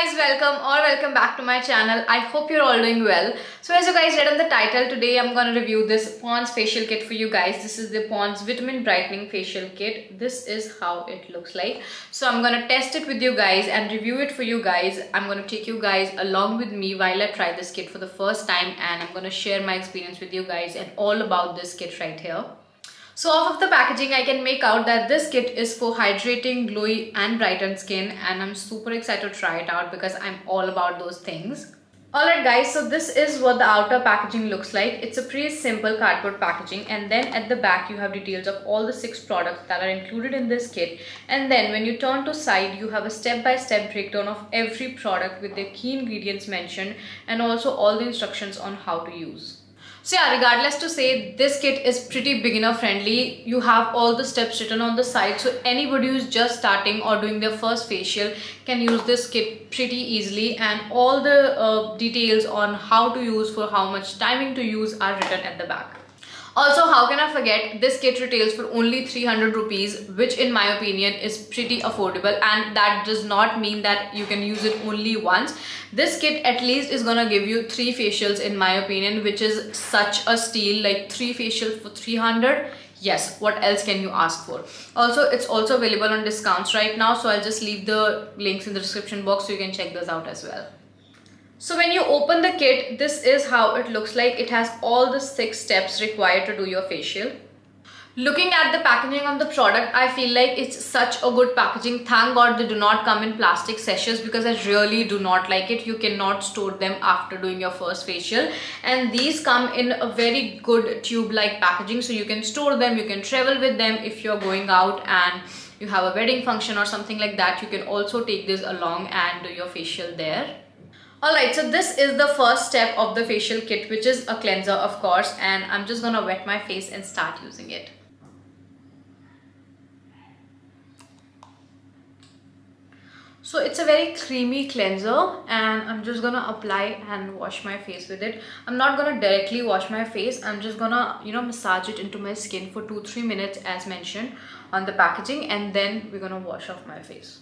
guys, welcome back to my channel. I hope you're all doing well. So as you guys read on the title, today I'm gonna review this Pond's facial kit for you guys. This is the Pond's Vitamin Brightening Facial Kit. This is how it looks like. So I'm gonna test it with you guys and review it for you guys. I'm gonna take you guys along with me while I try this kit for the first time, and I'm gonna share my experience with you guys and all about this kit right here. So off of the packaging, I can make out that this kit is for hydrating, glowy and brightened skin, and I'm super excited to try it out because I'm all about those things. Alright guys, so this is what the outer packaging looks like. It's a pretty simple cardboard packaging, and then at the back you have details of all the 6 products that are included in this kit, and then when you turn to side you have a step-by-step breakdown of every product with the key ingredients mentioned and also all the instructions on how to use. So yeah, regardless to say, this kit is pretty beginner friendly. You have all the steps written on the side, so anybody who's just starting or doing their first facial can use this kit pretty easily, and all the details on how to use, for how much timing to use, are written at the back. Also, how can I forget, this kit retails for only 300 rupees, which in my opinion is pretty affordable, and that does not mean that you can use it only once. This kit at least is gonna give you 3 facials in my opinion, which is such a steal. Like 3 facials for 300. Yes, what else can you ask for? Also, it's also available on discounts right now, so I'll just leave the links in the description box so you can check those out as well. So when you open the kit, this is how it looks like. It has all the 6 steps required to do your facial. Looking at the packaging of the product, I feel like it's such a good packaging. Thank God they do not come in plastic sachets, because I really do not like it. You cannot store them after doing your first facial. And these come in a very good tube-like packaging, so you can store them, you can travel with them if you're going out and you have a wedding function or something like that. You can also take this along and do your facial there. Alright, so this is the first step of the facial kit, which is a cleanser, of course, and I'm just gonna wet my face and start using it. So it's a very creamy cleanser, and I'm just gonna apply and wash my face with it. I'm not gonna directly wash my face. I'm just gonna, massage it into my skin for 2-3 minutes as mentioned on the packaging, and then we're gonna wash off my face.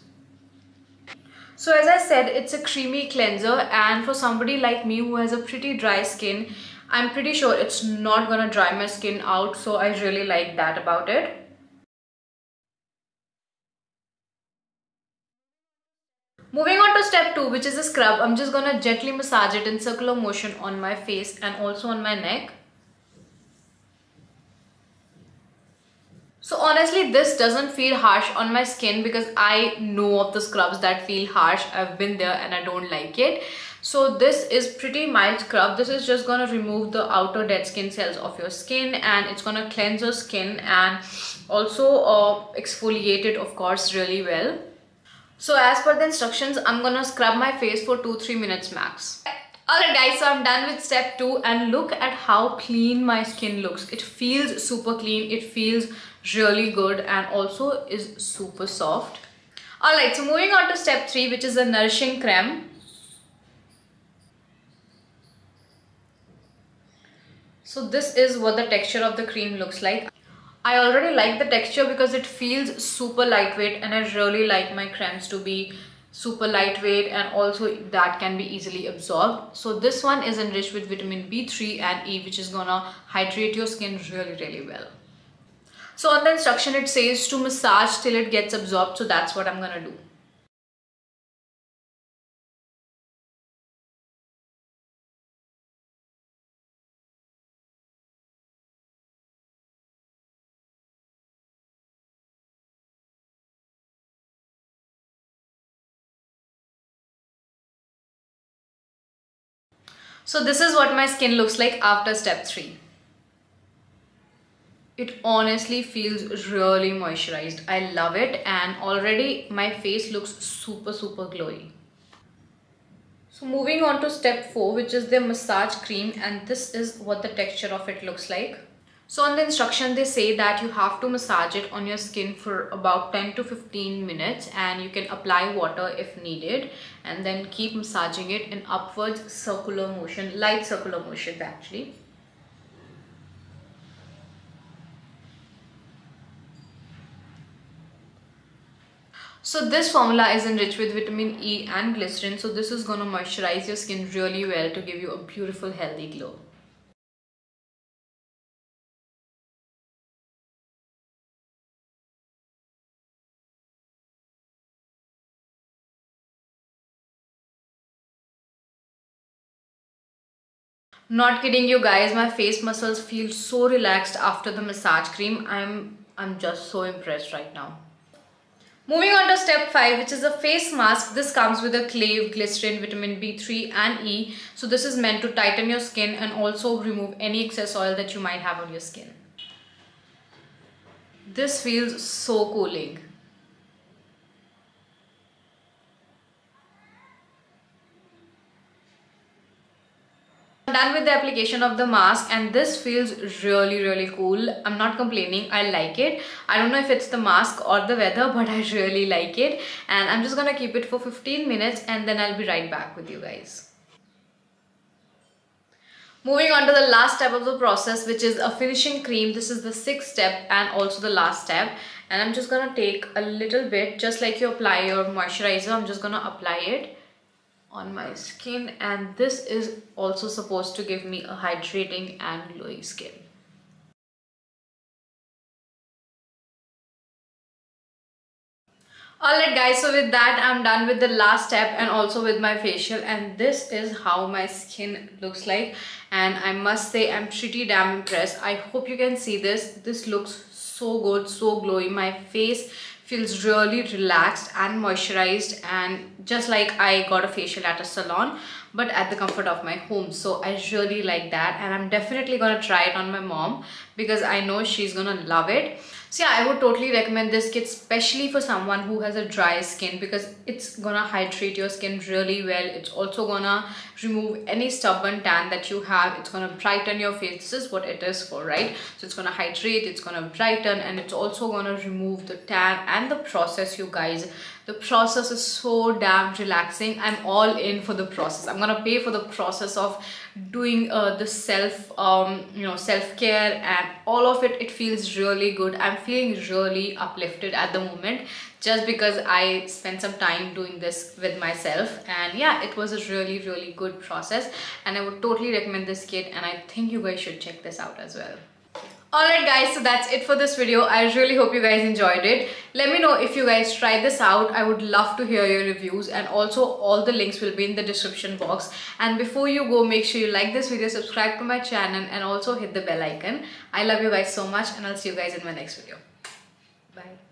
So as I said, it's a creamy cleanser, and for somebody like me who has a pretty dry skin, I'm pretty sure it's not gonna dry my skin out, so I really like that about it. Moving on to step 2, which is a scrub. I'm just gonna gently massage it in circular motion on my face and also on my neck. So honestly, this doesn't feel harsh on my skin, because I know of the scrubs that feel harsh. I've been there and I don't like it. So this is pretty mild scrub. This is just gonna remove the outer dead skin cells of your skin, and it's gonna cleanse your skin and also exfoliate it, of course, really well. So as per the instructions, I'm gonna scrub my face for 2-3 minutes max. Alright guys, so I'm done with step 2, and look at how clean my skin looks. It feels super clean, it feels really good, and also is super soft. Alright, so moving on to step 3, which is a nourishing creme. So this is what the texture of the cream looks like. I already like the texture because it feels super lightweight, and I really like my creams to be super lightweight, and also that can be easily absorbed. So this one is enriched with vitamin B3 and E, which is gonna hydrate your skin really well. So on the instruction it says to massage till it gets absorbed, so that's what I'm gonna do. So this is what my skin looks like after step 3. It honestly feels really moisturized. I love it, and already my face looks super glowy. So moving on to step 4, which is the massage cream, and this is what the texture of it looks like. So on the instruction they say that you have to massage it on your skin for about 10 to 15 minutes, and you can apply water if needed, and then keep massaging it in upwards circular motion, light circular motion actually. So this formula is enriched with vitamin E and glycerin, so this is gonna moisturize your skin really well to give you a beautiful healthy glow. Not kidding you guys, my face muscles feel so relaxed after the massage cream. I'm just so impressed right now. Moving on to step 5, which is a face mask. This comes with a clay, glycerin, vitamin B3 and E. So this is meant to tighten your skin and also remove any excess oil that you might have on your skin. This feels so cooling. Done with the application of the mask, and this feels really cool. I'm not complaining, I like it. I don't know if it's the mask or the weather, but I really like it. And I'm just gonna keep it for 15 minutes and then I'll be right back with you guys. Moving on to the last step of the process, which is a finishing cream. This is the 6th step and also the last step. And I'm just gonna take a little bit, just like you apply your moisturizer. I'm just gonna apply it on my skin, and this is also supposed to give me a hydrating and glowy skin. Alright guys, so with that I'm done with the last step and also with my facial, and this is how my skin looks like, and I must say I'm pretty damn impressed. I hope you can see this. This looks so good, so glowy. My face feels really relaxed and moisturized, and just like I got a facial at a salon but at the comfort of my home. So I really like that, and I'm definitely gonna try it on my mom because I know she's gonna love it. So yeah, I would totally recommend this kit, especially for someone who has a dry skin, because it's gonna hydrate your skin really well. It's also gonna remove any stubborn tan that you have. It's gonna brighten your face. This is what it is for, right? So it's gonna hydrate, it's gonna brighten, and it's also gonna remove the tan. And the process, you guys, the process is so damn relaxing. I'm all in for the process. I'm gonna pay for the process of doing the self-care and all of it. It feels really good. I'm feeling really uplifted at the moment just because I spent some time doing this with myself, and yeah, it was a really good process, and I would totally recommend this kit, and I think you guys should check this out as well. Alright guys, so that's it for this video. I really hope you guys enjoyed it. Let me know if you guys try this out. I would love to hear your reviews, and also all the links will be in the description box. And before you go, make sure you like this video, subscribe to my channel, and also hit the bell icon. I love you guys so much, and I'll see you guys in my next video. Bye.